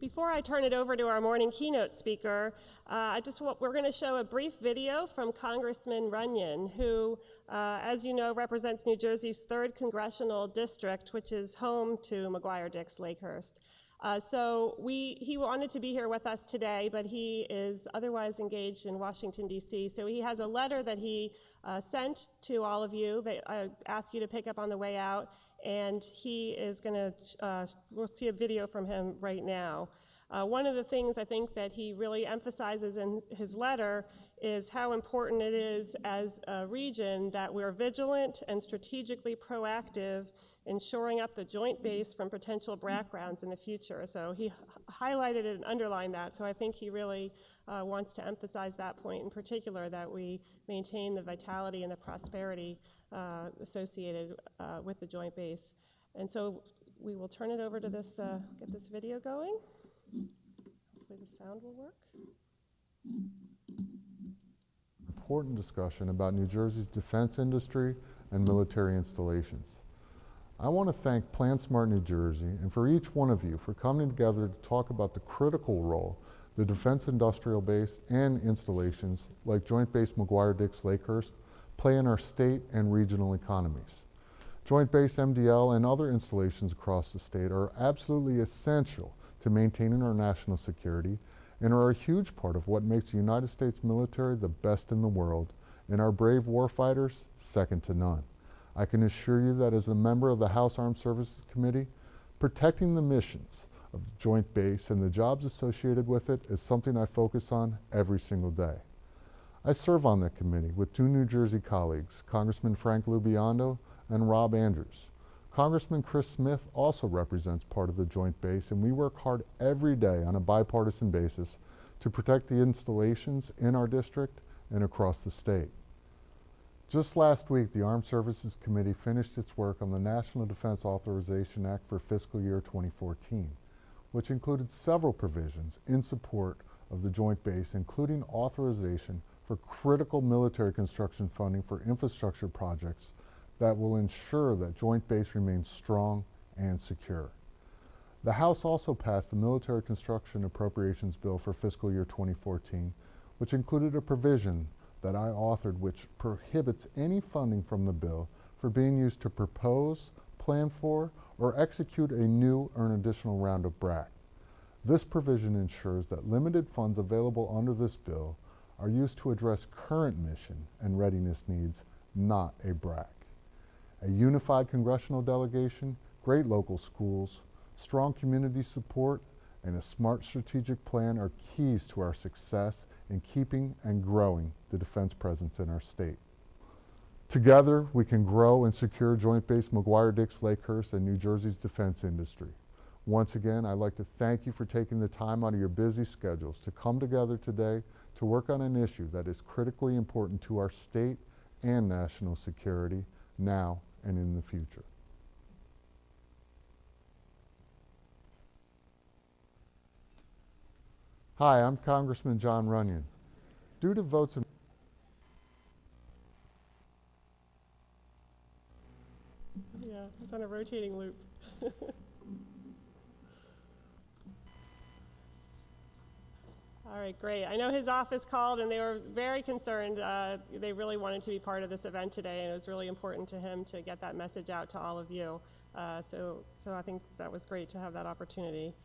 Before I turn it over to our morning keynote speaker, we're going to show a brief video from Congressman Runyan, who, as you know, represents New Jersey's 3rd Congressional District, which is home to McGuire-Dix Lakehurst. He wanted to be here with us today, but he is otherwise engaged in Washington, D.C. So he has a letter that he sent to all of you that I asked you to pick up on the way out, and he is going to, we'll see a video from him right now. One of the things I think that he really emphasizes in his letter is how important it is as a region that we're vigilant and strategically proactive in shoring up the joint base from potential backgrounds in the future. So he highlighted and underlined that, so I think he really wants to emphasize that point in particular, that we maintain the vitality and the prosperity associated with the joint base. And so we will turn it over to this, get this video going. Hopefully the sound will work. Important discussion about New Jersey's defense industry and military installations. I want to thank PlanSmart New Jersey and for each one of you for coming together to talk about the critical role the defense industrial base and installations like Joint Base McGuire-Dix Lakehurst play in our state and regional economies. Joint Base MDL and other installations across the state are absolutely essential to maintaining our national security and are a huge part of what makes the United States military the best in the world, and our brave warfighters second to none. I can assure you that as a member of the House Armed Services Committee, protecting the missions of the Joint Base and the jobs associated with it is something I focus on every single day. I serve on that committee with 2 New Jersey colleagues, Congressman Frank Lubiando and Rob Andrews. Congressman Chris Smith also represents part of the Joint Base, and we work hard every day on a bipartisan basis to protect the installations in our district and across the state. Just last week, the Armed Services Committee finished its work on the National Defense Authorization Act for fiscal year 2014, which included several provisions in support of the Joint Base, including authorization for critical military construction funding for infrastructure projects that will ensure that Joint Base remains strong and secure. The House also passed the Military Construction Appropriations Bill for fiscal year 2014, which included a provision that I authored which prohibits any funding from the bill for being used to propose, plan for, or execute a new or an additional round of BRAC. This provision ensures that limited funds available under this bill are used to address current mission and readiness needs, not a BRAC. A unified congressional delegation, great local schools, strong community support, and a smart strategic plan are keys to our success in keeping and growing the defense presence in our state. Together, we can grow and secure Joint Base McGuire-Dix Lakehurst and New Jersey's defense industry. Once again, I'd like to thank you for taking the time out of your busy schedules to come together today to work on an issue that is critically important to our state and national security now and in the future. Hi, I'm Congressman John Runyan. Due to votes in Yeah, it's on a rotating loop. All right, great. I know his office called and they were very concerned. They really wanted to be part of this event today, and it was really important to him to get that message out to all of you. So I think that was great to have that opportunity.